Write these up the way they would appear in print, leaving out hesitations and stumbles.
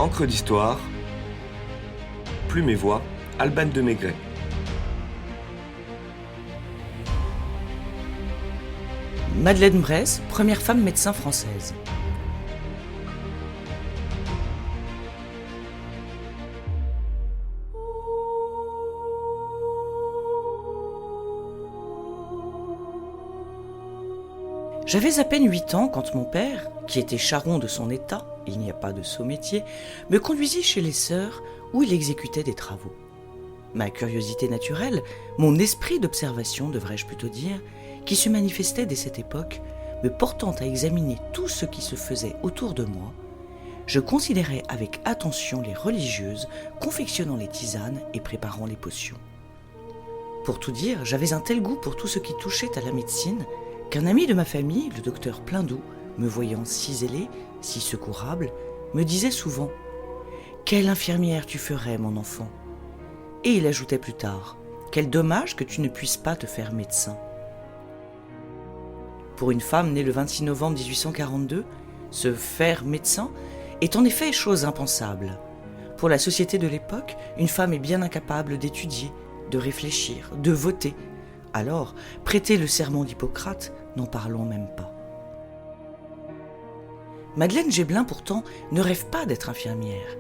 Encre d'histoire, Plume et Voix, Alban de Maigret. Madeleine Brès, première femme médecin française. J'avais à peine 8 ans quand mon père, qui était charron de son état, il n'y a pas de sot métier, me conduisit chez les sœurs où il exécutait des travaux. Ma curiosité naturelle, mon esprit d'observation, devrais-je plutôt dire, qui se manifestait dès cette époque, me portant à examiner tout ce qui se faisait autour de moi, je considérais avec attention les religieuses confectionnant les tisanes et préparant les potions. Pour tout dire, j'avais un tel goût pour tout ce qui touchait à la médecine qu'un ami de ma famille, le docteur Pleindou, me voyant si zélé, si secourable, me disait souvent « Quelle infirmière tu ferais, mon enfant ?» Et il ajoutait plus tard « Quel dommage que tu ne puisses pas te faire médecin !» Pour une femme née le 26 novembre 1842, se faire médecin est en effet chose impensable. Pour la société de l'époque, une femme est bien incapable d'étudier, de réfléchir, de voter. Alors, prêter le serment d'Hippocrate, n'en parlons même pas. Madeleine Géblin, pourtant, ne rêve pas d'être infirmière.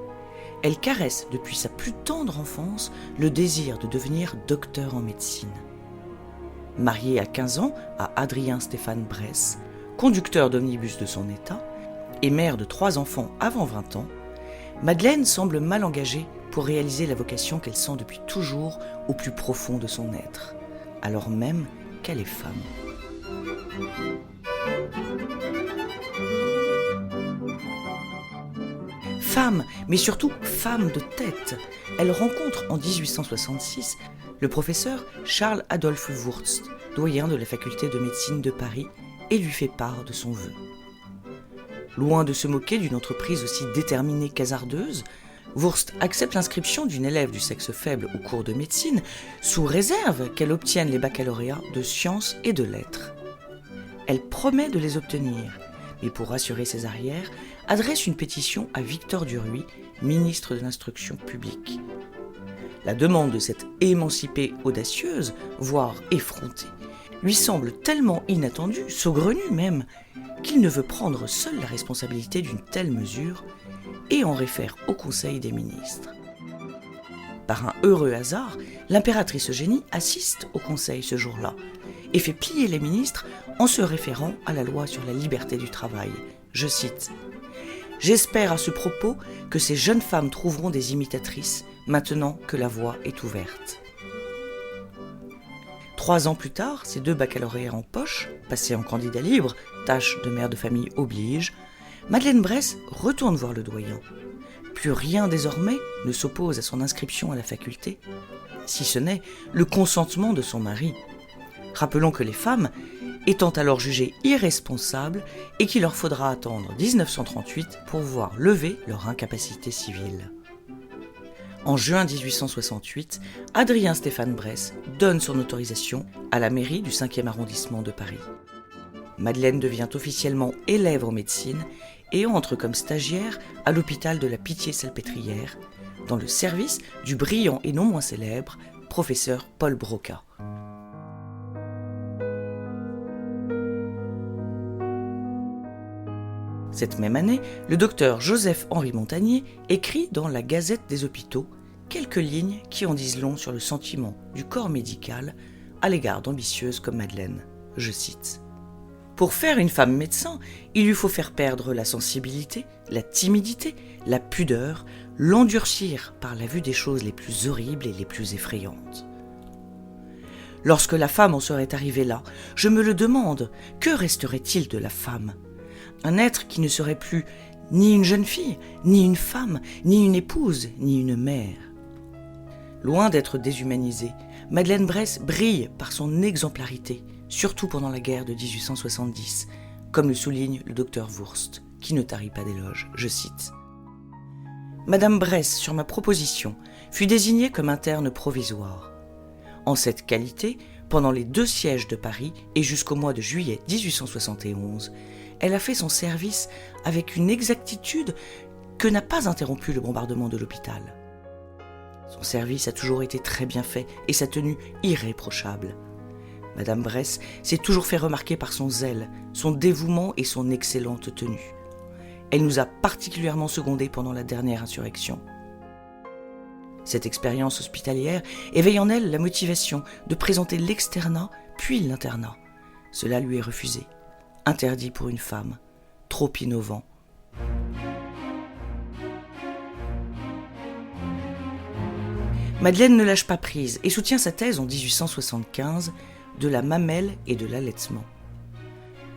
Elle caresse depuis sa plus tendre enfance le désir de devenir docteur en médecine. Mariée à 15 ans à Adrien Stéphane Brès, conducteur d'omnibus de son état, et mère de 3 enfants avant 20 ans, Madeleine semble mal engagée pour réaliser la vocation qu'elle sent depuis toujours au plus profond de son être, alors même qu'elle est femme. Femme, mais surtout femme de tête, elle rencontre en 1866 le professeur Charles-Adolphe Wurtz, doyen de la faculté de médecine de Paris, et lui fait part de son vœu. Loin de se moquer d'une entreprise aussi déterminée qu'hasardeuse, Wurtz accepte l'inscription d'une élève du sexe faible au cours de médecine sous réserve qu'elle obtienne les baccalauréats de sciences et de lettres. Elle promet de les obtenir, mais pour rassurer ses arrières, adresse une pétition à Victor Duruy, ministre de l'Instruction publique. La demande de cette émancipée audacieuse, voire effrontée, lui semble tellement inattendue, saugrenue même, qu'il ne veut prendre seul la responsabilité d'une telle mesure et en réfère au Conseil des ministres. Par un heureux hasard, l'impératrice Eugénie assiste au Conseil ce jour-là et fait plier les ministres en se référant à la loi sur la liberté du travail. Je cite « J'espère à ce propos que ces jeunes femmes trouveront des imitatrices maintenant que la voie est ouverte. » 3 ans plus tard, ces 2 baccalauréats en poche, passés en candidat libre, tâche de mère de famille oblige, Madeleine Brès retourne voir le doyen. Plus rien désormais ne s'oppose à son inscription à la faculté, si ce n'est le consentement de son mari. Rappelons que les femmes, étant alors jugées irresponsables et qu'il leur faudra attendre 1938 pour voir lever leur incapacité civile. En juin 1868, Adrien Stéphane Brès donne son autorisation à la mairie du 5e arrondissement de Paris. Madeleine devient officiellement élève en médecine et entre comme stagiaire à l'hôpital de la Pitié-Salpêtrière, dans le service du brillant et non moins célèbre professeur Paul Broca. Cette même année, le docteur Joseph-Henri Montagnier écrit dans la Gazette des hôpitaux quelques lignes qui en disent long sur le sentiment du corps médical à l'égard d'ambitieuses comme Madeleine. Je cite « Pour faire une femme médecin, il lui faut faire perdre la sensibilité, la timidité, la pudeur, l'endurcir par la vue des choses les plus horribles et les plus effrayantes. Lorsque la femme en serait arrivée là, je me le demande, que resterait-il de la femme ? Un être qui ne serait plus ni une jeune fille, ni une femme, ni une épouse, ni une mère. » Loin d'être déshumanisée, Madeleine Brès brille par son exemplarité, surtout pendant la guerre de 1870, comme le souligne le docteur Wurtz, qui ne tarit pas d'éloges. Je cite « Madame Brès, sur ma proposition, fut désignée comme interne provisoire. En cette qualité, pendant les 2 sièges de Paris et jusqu'au mois de juillet 1871, elle a fait son service avec une exactitude que n'a pas interrompu le bombardement de l'hôpital. Son service a toujours été très bien fait et sa tenue irréprochable. Madame Bress s'est toujours fait remarquer par son zèle, son dévouement et son excellente tenue. Elle nous a particulièrement secondés pendant la dernière insurrection. Cette expérience hospitalière éveille en elle la motivation de présenter l'externat puis l'internat. Cela lui est refusé, interdit pour une femme, trop innovant. Madeleine ne lâche pas prise et soutient sa thèse en 1875 de la mamelle et de l'allaitement.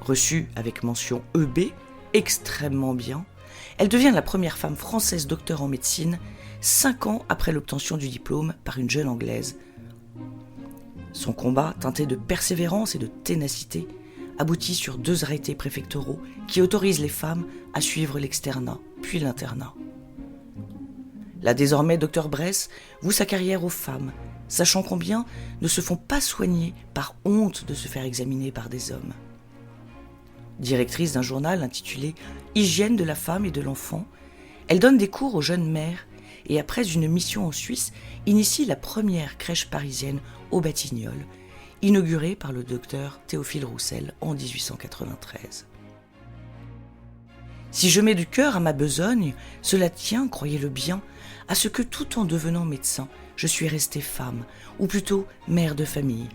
Reçue avec mention EB, extrêmement bien, elle devient la première femme française docteur en médecine 5 ans après l'obtention du diplôme par une jeune Anglaise. Son combat, teinté de persévérance et de ténacité, aboutit sur 2 arrêtés préfectoraux qui autorisent les femmes à suivre l'externat, puis l'internat. La désormais docteur Bress voue sa carrière aux femmes, sachant combien ne se font pas soigner par honte de se faire examiner par des hommes. Directrice d'un journal intitulé « Hygiène de la femme et de l'enfant », elle donne des cours aux jeunes mères et après une mission en Suisse, initie la première crèche parisienne aux Batignolles, inaugurée par le docteur Théophile Roussel en 1893. Si je mets du cœur à ma besogne, cela tient, croyez-le bien, à ce que tout en devenant médecin, je suis restée femme, ou plutôt mère de famille.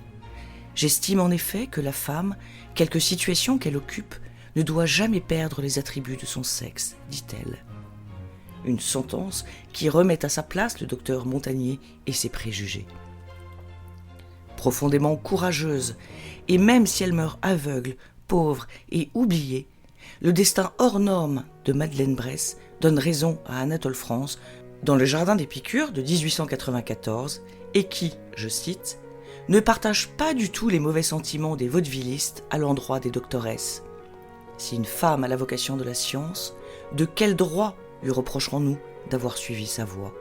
J'estime en effet que la femme, quelque situation qu'elle occupe, ne doit jamais perdre les attributs de son sexe, dit-elle. Une sentence qui remet à sa place le docteur Montagnier et ses préjugés. Profondément courageuse, et même si elle meurt aveugle, pauvre et oubliée, le destin hors norme de Madeleine Bress donne raison à Anatole France dans Le Jardin d'Épicure de 1894 et qui, je cite, « ne partage pas du tout les mauvais sentiments des vaudevillistes à l'endroit des doctoresses. Si une femme a la vocation de la science, de quel droit lui reprocherons-nous d'avoir suivi sa voie ?